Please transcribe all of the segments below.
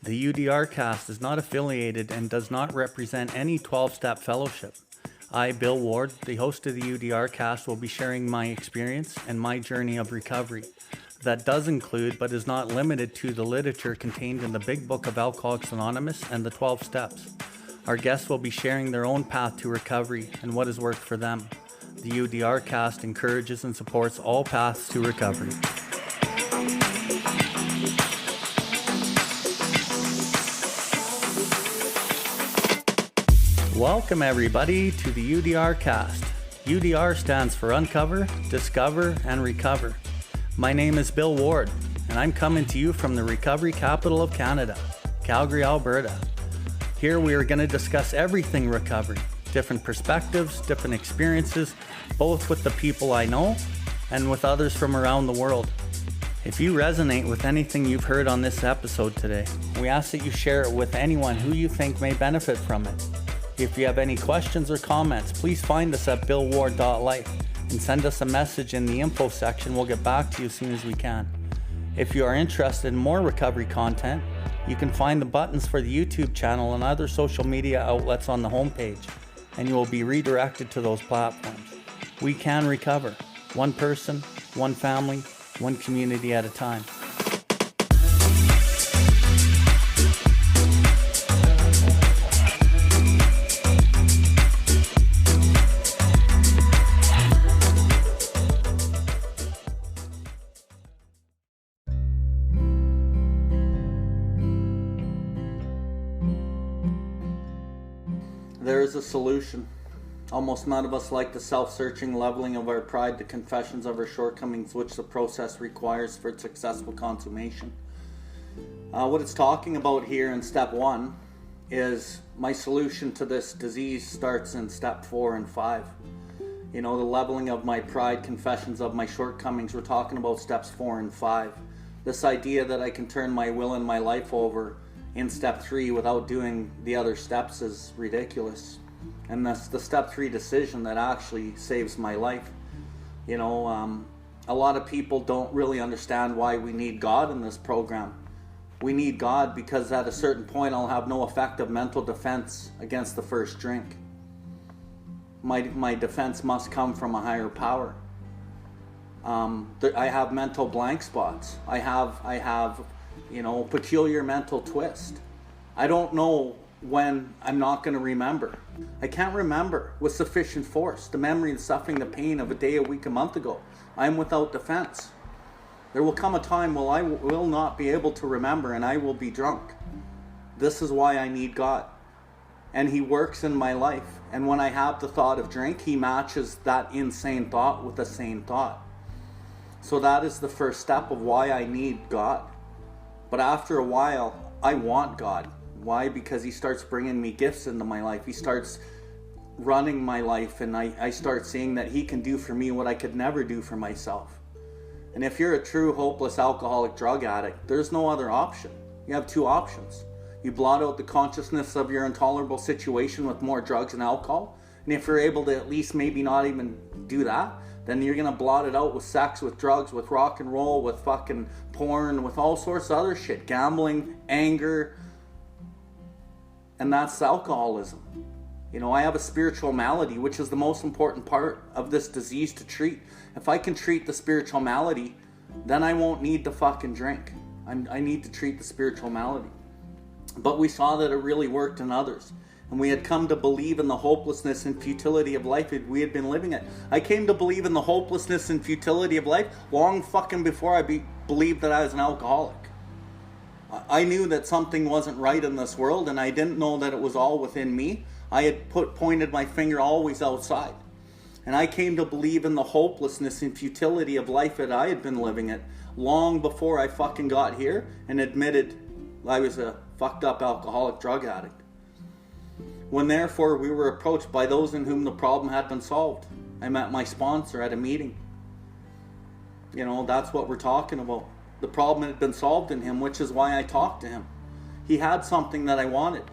The UDRcast is not affiliated and does not represent any 12-step fellowship. I, Bill Ward, the host of the UDRcast, will be sharing my experience and my journey of recovery. That does include, but is not limited to, the literature contained in the Big Book of Alcoholics Anonymous and the 12 Steps. Our guests will be sharing their own path to recovery and what has worked for them. The UDRcast encourages and supports all paths to recovery. Welcome everybody to the UDRcast. UDR stands for Uncover, Discover, and Recover. My name is Bill Ward, and I'm coming to you from the recovery capital of Canada, Calgary, Alberta. Here we are going to discuss everything recovery, different perspectives, different experiences, both with the people I know and with others from around the world. If you resonate with anything you've heard on this episode today, we ask that you share it with anyone who you think may benefit from it. If you have any questions or comments, please find us at billward.life and send us a message in the info section. We'll get back to you as soon as we can. If you are interested in more recovery content, you can find the buttons for the YouTube channel and other social media outlets on the homepage, and you will be redirected to those platforms. We can recover, one person, one family, one community at a time. There is a solution. Almost none of us like the self-searching leveling of our pride, the confessions of our shortcomings, which the process requires for its successful consummation. What it's talking about here in step 1 is my solution to this disease starts in step 4 and 5. You know, the leveling of my pride, confessions of my shortcomings, we're talking about steps 4 and 5. This idea that I can turn my will and my life over in step 3 without doing the other steps is ridiculous. And that's the step 3 decision that actually saves my life. You know, a lot of people don't really understand why we need God in this program. We need God because at a certain point I'll have no effective mental defense against the first drink. My defense must come from a higher power. I have mental blank spots. I have peculiar mental twist. I don't know when I'm not going to remember. I can't remember with sufficient force the memory and suffering, the pain of a day, a week, a month ago. I am without defense. There will come a time when I will not be able to remember and I will be drunk. This is why I need God. And He works in my life. And when I have the thought of drink, He matches that insane thought with a sane thought. So that is the first step of why I need God. But after a while, I want God. Why? Because He starts bringing me gifts into my life. He starts running my life, and I start seeing that He can do for me what I could never do for myself. And if you're a true hopeless alcoholic drug addict, there's no other option. You have 2 options. You blot out the consciousness of your intolerable situation with more drugs and alcohol. And if you're able to at least maybe not even do that, then you're going to blot it out with sex, with drugs, with rock and roll, with fucking porn, with all sorts of other shit. Gambling, anger. And that's alcoholism. You know, I have a spiritual malady, which is the most important part of this disease to treat. If I can treat the spiritual malady, then I won't need to fucking drink. I need to treat the spiritual malady. But we saw that it really worked in others. And we had come to believe in the hopelessness and futility of life we had been living it. I came to believe in the hopelessness and futility of life long fucking before I believed that I was an alcoholic. I knew that something wasn't right in this world, and I didn't know that it was all within me. I had pointed my finger always outside. And I came to believe in the hopelessness and futility of life that I had been living it long before I fucking got here and admitted I was a fucked up alcoholic drug addict. When therefore we were approached by those in whom the problem had been solved. I met my sponsor at a meeting. You know, that's what we're talking about. The problem had been solved in him, which is why I talked to him. He had something that I wanted.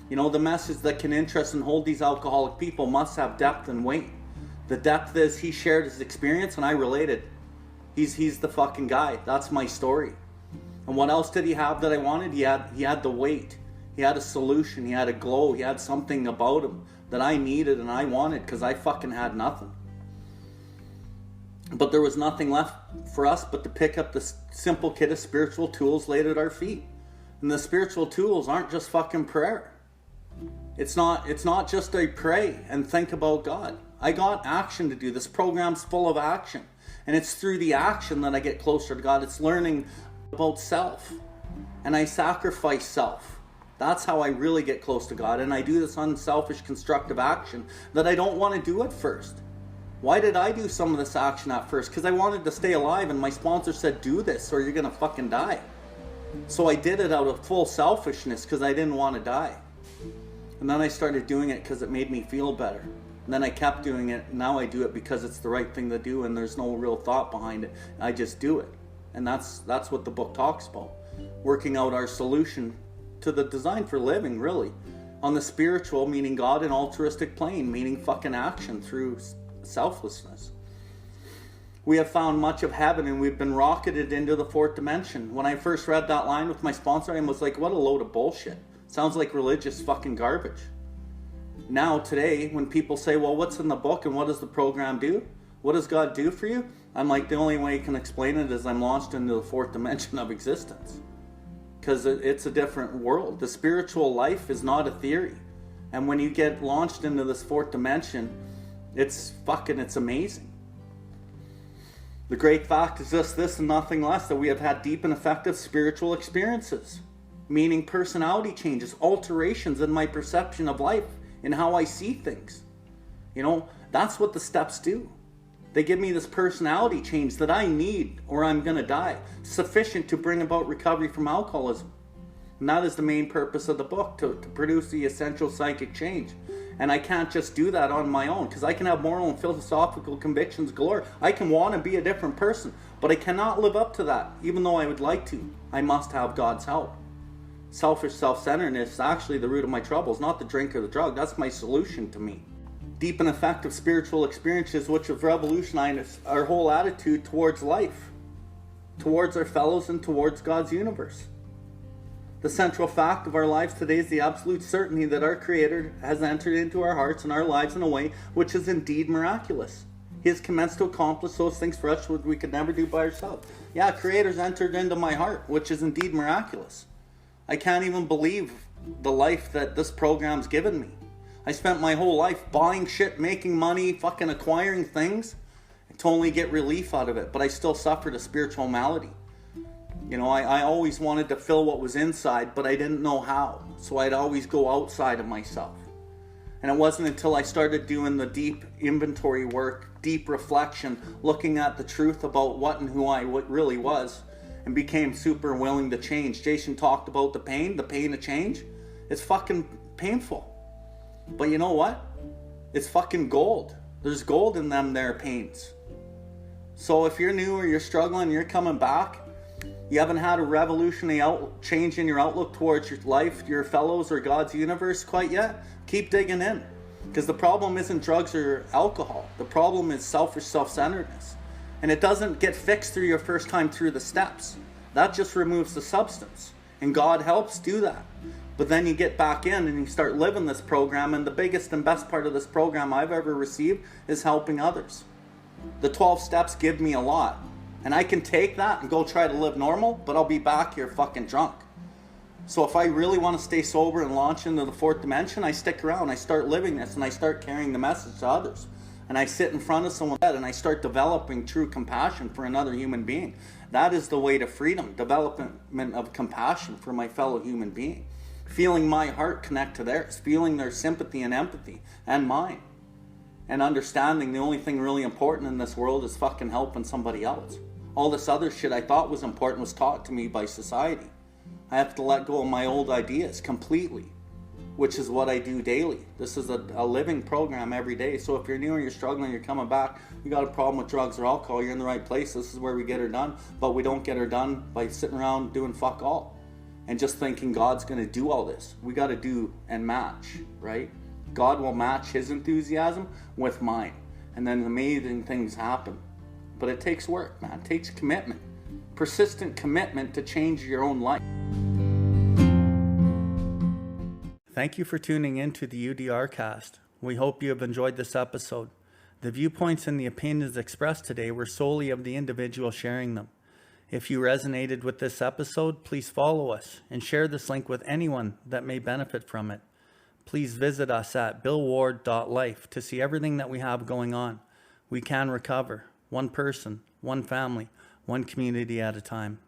You know, the message that can interest and hold these alcoholic people must have depth and weight. The depth is he shared his experience and I related. He's the fucking guy. That's my story. And what else did he have that I wanted? He had the weight. He had a solution. He had a glow. He had something about him that I needed and I wanted, because I fucking had nothing. But there was nothing left for us but to pick up the simple kit of spiritual tools laid at our feet. And the spiritual tools aren't just fucking prayer. It's not just I pray and think about God. I got action to do. This program's full of action. And it's through the action that I get closer to God. It's learning about self. And I sacrifice self. That's how I really get close to God. And I do this unselfish, constructive action that I don't want to do at first. Why did I do some of this action at first? Because I wanted to stay alive, and my sponsor said, do this or you're going to fucking die. So I did it out of full selfishness because I didn't want to die. And then I started doing it because it made me feel better. And then I kept doing it. Now I do it because it's the right thing to do, and there's no real thought behind it. I just do it. And that's what the book talks about. Working out our solution to the design for living, really. On the spiritual, meaning God, and altruistic plane, meaning fucking action through selflessness. We have found much of heaven, and we've been rocketed into the fourth dimension. When I first read that line with my sponsor, I was like, what a load of bullshit. Sounds like religious fucking garbage. Now, today, when people say, well, what's in the book and what does the program do? What does God do for you? I'm like, the only way you can explain it is I'm launched into the fourth dimension of existence. Because it's a different world. The spiritual life is not a theory. And when you get launched into this fourth dimension, it's amazing. The great fact is just this and nothing less, that we have had deep and effective spiritual experiences. Meaning personality changes, alterations in my perception of life, in how I see things. You know, that's what the steps do. They give me this personality change that I need or I'm going to die, sufficient to bring about recovery from alcoholism. And that is the main purpose of the book, to produce the essential psychic change. And I can't just do that on my own, because I can have moral and philosophical convictions galore. I can want to be a different person, but I cannot live up to that, even though I would like to. I must have God's help. Selfish self-centeredness is actually the root of my troubles, not the drink or the drug. That's my solution to me. Deep and effective spiritual experiences which have revolutionized our whole attitude towards life, towards our fellows, and towards God's universe. The central fact of our lives today is the absolute certainty that our Creator has entered into our hearts and our lives in a way which is indeed miraculous. He has commenced to accomplish those things for us which we could never do by ourselves. Yeah, Creator's entered into my heart, which is indeed miraculous. I can't even believe the life that this program's given me. I spent my whole life buying shit, making money, fucking acquiring things to only get relief out of it. But I still suffered a spiritual malady. You know, I always wanted to fill what was inside, but I didn't know how. So I'd always go outside of myself. And it wasn't until I started doing the deep inventory work, deep reflection, looking at the truth about what and who I really was, and became super willing to change. Jason talked about the pain of change. It's fucking painful. But you know what? It's fucking gold. There's gold in them there pains. So if you're new or you're struggling, you're coming back, you haven't had a revolutionary change in your outlook towards your life, your fellows, or God's universe quite yet, keep digging in. Because the problem isn't drugs or alcohol. The problem is selfish self-centeredness. And it doesn't get fixed through your first time through the steps. That just removes the substance. And God helps do that. But then you get back in and you start living this program, and the biggest and best part of this program I've ever received is helping others. The 12 steps give me a lot. And I can take that and go try to live normal, but I'll be back here fucking drunk. So if I really want to stay sober and launch into the fourth dimension, I stick around, I start living this, and I start carrying the message to others. And I sit in front of someone and I start developing true compassion for another human being. That is the way to freedom, development of compassion for my fellow human being. Feeling my heart connect to theirs, feeling their sympathy and empathy, and mine. And understanding the only thing really important in this world is fucking helping somebody else. All this other shit I thought was important was taught to me by society. I have to let go of my old ideas completely, which is what I do daily. This is a living program every day. So if you're new or you're struggling, you're coming back, you got a problem with drugs or alcohol, you're in the right place. This is where we get her done. But we don't get her done by sitting around doing fuck all and just thinking God's going to do all this. We got to do and match, right? God will match his enthusiasm with mine. And then amazing things happen. But it takes work, man. It takes commitment. persistent commitment to change your own life. Thank you for tuning in to the THEUDRCAST. We hope you have enjoyed this episode. The viewpoints and the opinions expressed today were solely of the individual sharing them. If you resonated with this episode, please follow us and share this link with anyone that may benefit from it. Please visit us at Billwardlife to see everything that we have going on. We can recover, one person, one family, one community at a time.